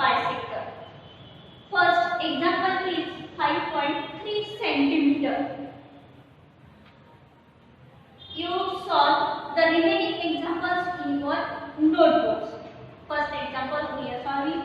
bisector. First example is 5.3 centimeter. You solve the remaining examples in your notebooks. First example we are solving.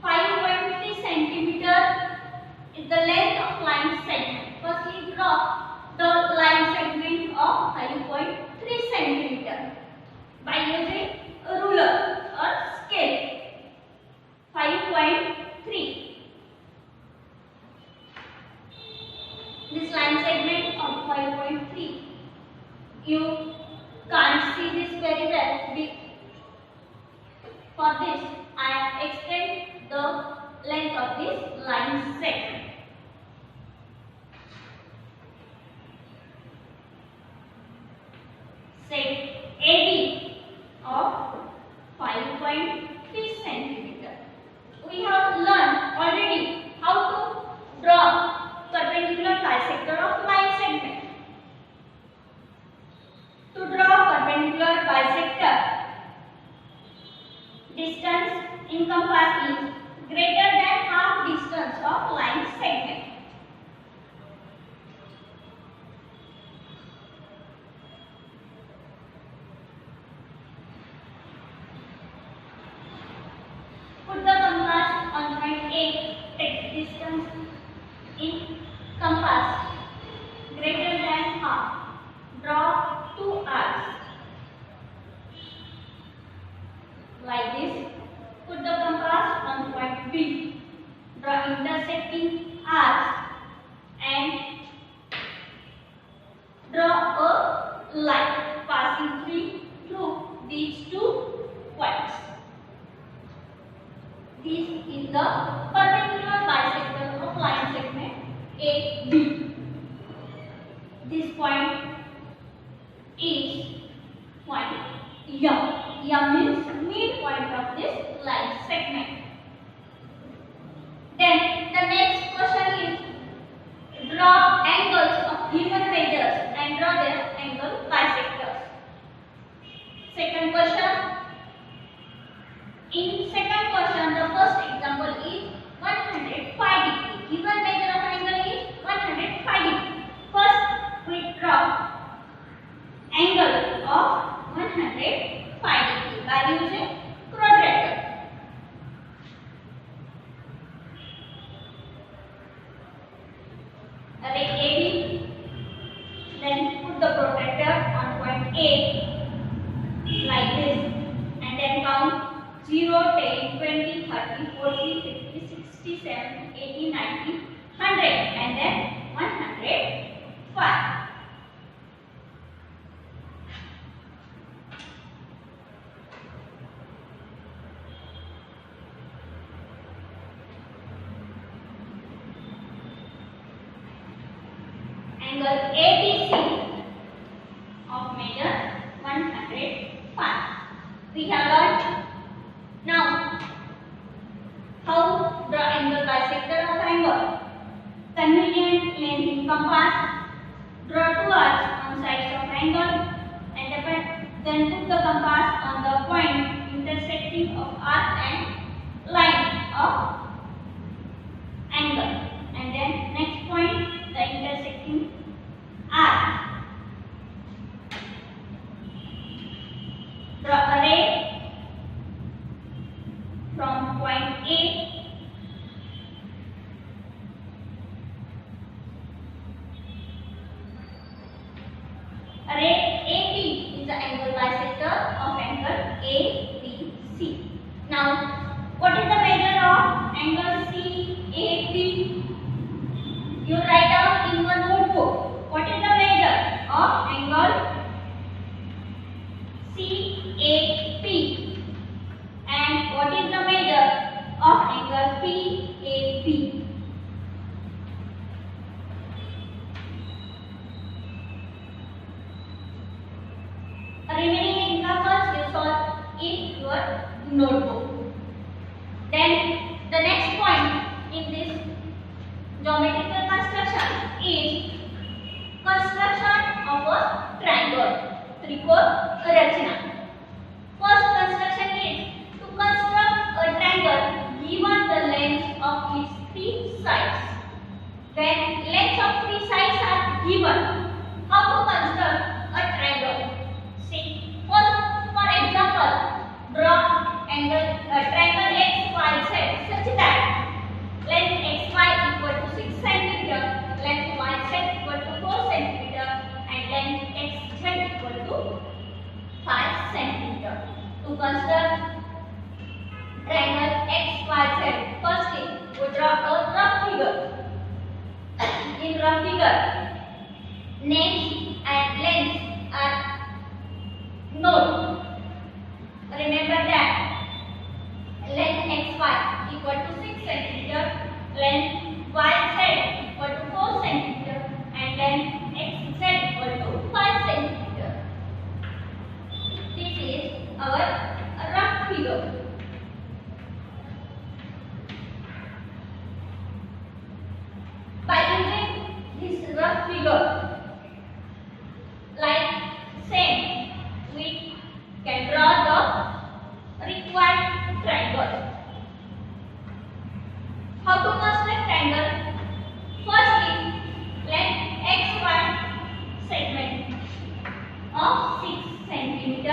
5.3 centimeter is the length of line segment. Firstly, draw the line segment of 5.3 centimeter by using a ruler or scale. 5.3. This line segment of 5.3. You can't see this very well. For this, I extend the length of this line segment. Set AD of 5.3 centimeter. We have learned already how to draw perpendicular bisector of line segment. To draw perpendicular bisector, distance in compass is greater than half distance of line segment. Put the compass on point A. Take distance in compass greater than half. Draw two arcs like this. Put the compass on point B. Draw intersecting arcs and draw a line passing through these two points. This is the perpendicular bisector of line segment AB. This point is point M. M means midpoint of this line segment. Then the next question is draw angles of given measures and draw their angle bisectors. Second question. In second question, the first example is 105 degree. Given measure of angle is 105 degree. First, we draw angle of 105 degree by using protractor. Ray AB. Then put the protractor on point A like this, and then count 0, 10, 20, 30, 40, 50, 60, 70, 80, 90, 100 and then 105. Angle ABC of measure 105. We have learned. Now, how draw angle bisector of angle? Convenient length in compass. Draw two arcs on sides of angle and then put the compass on the point intersecting of arc and line of angle. And then next point, the intersecting arc. Draw a ray from point A ray AB is the angle bisector of angle ABC. Now, what is the measure of angle CAB? You write down in your notebook. What is the measure of angle CAP? And what is the measure of angle PAP? Remaining examples you solve in your notebook. Then the next point in this geometrical construction is construction of a triangle, त्रिकोण रचना. First construction is to construct a triangle XYZ such that length XY equal to 6 cm, length YZ equal to 4 cm, and length XZ equal to 5 cm. To construct triangle XYZ, firstly we draw a rough figure. In rough figure, names and lengths are known. Remember that length XY equal to 6 cm, length YZ equal to 4 cm, and length XZ equal to 5 cm. This is our rough figure. By using this rough figure, like same, we can draw the required triangle. How to construct triangle? Firstly, length XY segment of 6 cm.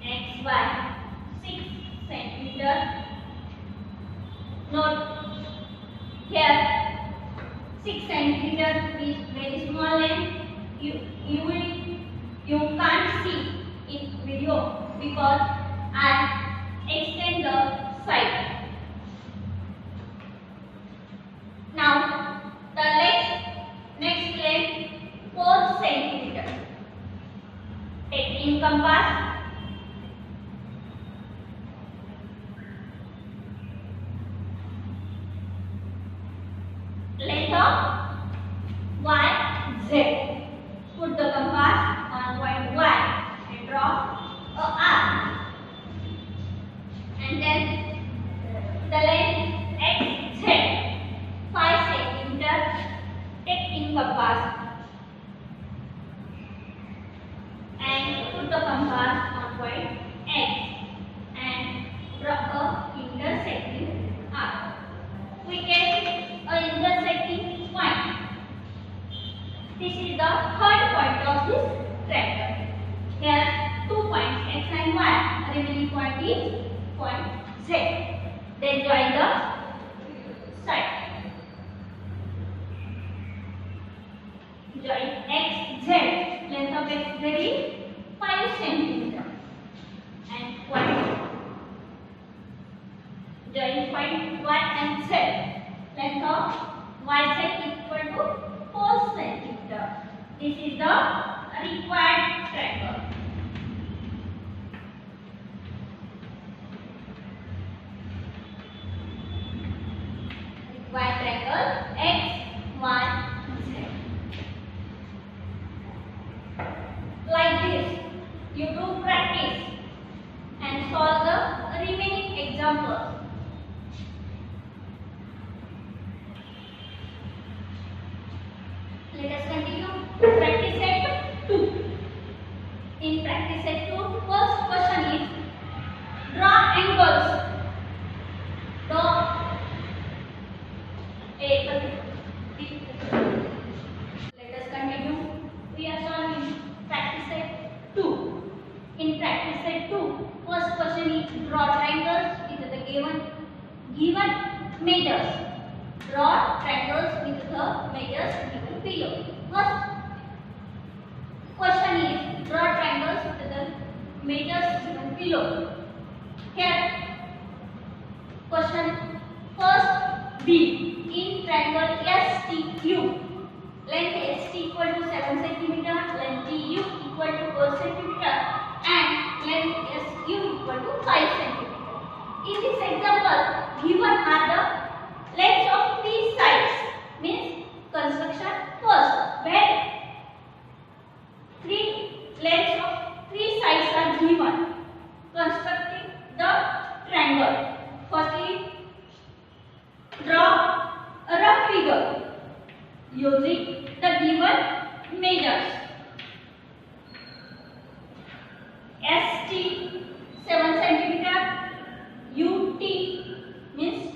XY 6 cm. Note here 6 cm is very small length. You can't see in video because I extend the side. Now the next length 4 cm. Take in compass. Length of YZ. Put the compass on point Y and draw a arc. And then the length XZ 5 cm. Take in compass and put the compass on point X and draw a intersecting arc. We get a intersecting point. This is the third point of this triangle. Here 2 points X and Y. Remaining point is point Z. Then join the side. Join XZ. Length of XZ is 5 cm. And point. Join point Y and Z. Length of YZ equal to 4 cm. This is the required triangle. Required triangle X, Y, Z. Like this, you do practice and solve the remaining examples. Let us continue. Practice set 2. In practice set 2, first question is draw angles. Let us continue. We are solving practice set 2. In practice set 2, first question is draw triangles with the given measures. Draw triangles with the measures given below. First question is draw triangles with the measures given below. Here question first B. In triangle STQ, length ST equal to 7 cm, length TU equal to 4 cm, and length SU equal to 5 cm. In this example, given are the lengths of 3 sides. Means construction first, where 3 lengths of 3 sides are given. Constructing the triangle. Firstly, draw a rough figure using the given measures. ST 7 cm, UT means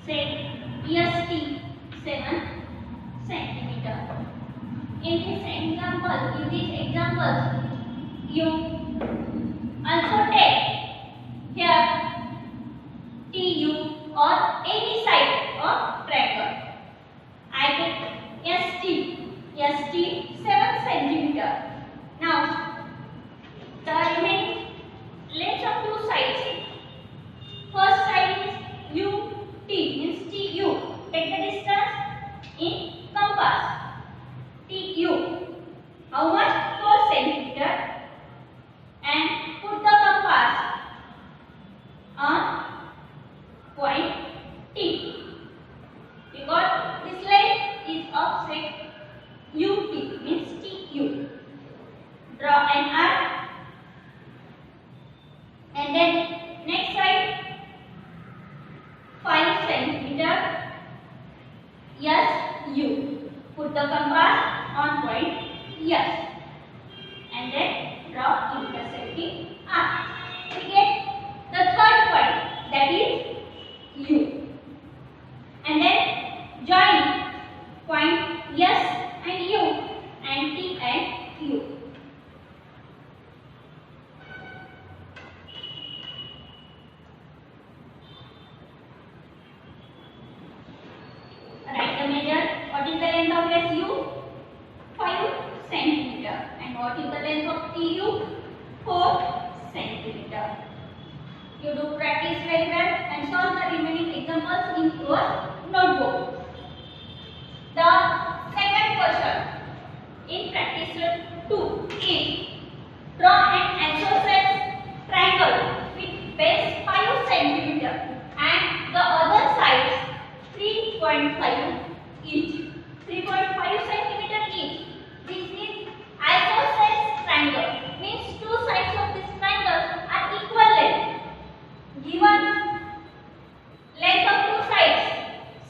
say ST 7 centimeter. In these examples, you also take here TU or any side of triangle. I take ST 7 centimeter. Now, the remaining length of two sides. First side is UT, means TU. Take the distance in compass. TU. How much? 4 centimeter. And put the compass on point T. Because this line is offset UT, means TU. Draw an arc. And then next side 5 centimeter. SU. Put the compass on point S. And then draw intersecting arc. We get the third point, that is U. And then join point S and U and T and U. Write the measure. What is the length of SU? 5 centimeter. And what is the length of TU? 4 centimeter. You do practice very well and solve the remaining examples in your notebook. The second question in practice 2 is draw an isosceles triangle with base 5 centimeter and the other sides 3.5 each. 3.5 centimeter each. This is isosceles triangle. Means two sides of this triangle are equal length. Given length of two sides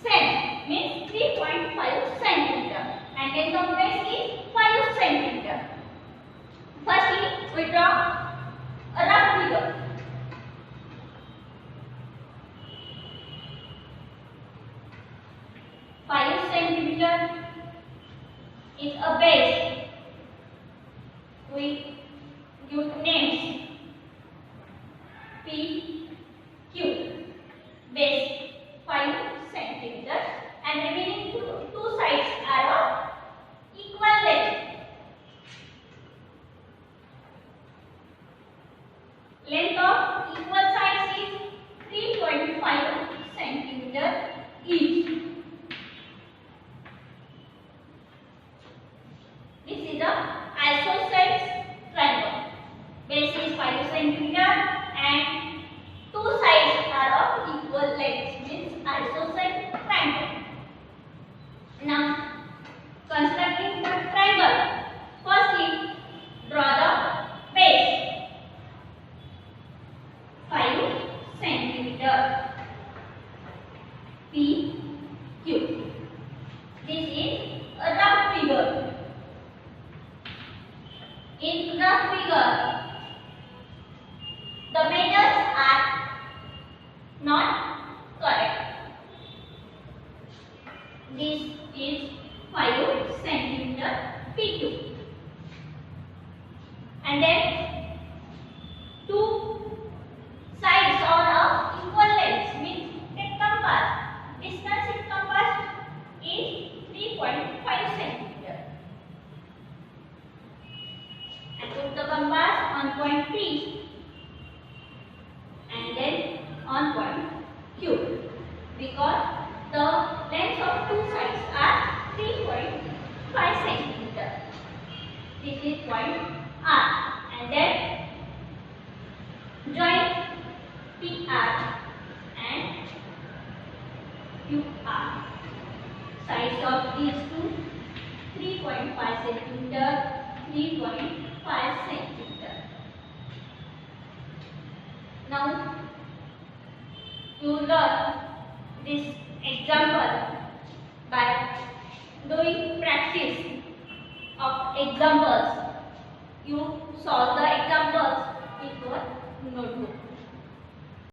same, means 3.5 centimeter and length of base is 5 centimeter. Firstly, we draw a rough figure. Is a base. We give names P, Q. Base 5 centimeter and remaining two sides are of equal length. Length of equal sides is 3.5 centimeter each. This is the isosceles triangle. Base is 5 centimeter and two sides are of equal length, means isosceles triangle. Now, constructing the triangle. Firstly, draw the base 5 centimeter P, Q. This is a rough figure. In rough figure, the measures are not correct. This is 5 centimeter P2. And then two sides are of equal length, means take compass. Distance in compass is 3.5 centimeter. And put the compass on point P and then on point Q, because the length of two sides are 3.5 centimeter. This is point R and then join PR and QR. Sides of these two 3.5 centimeter, 3.5 centimeter. Now you learn this example by doing practice of examples. You solve the examples in your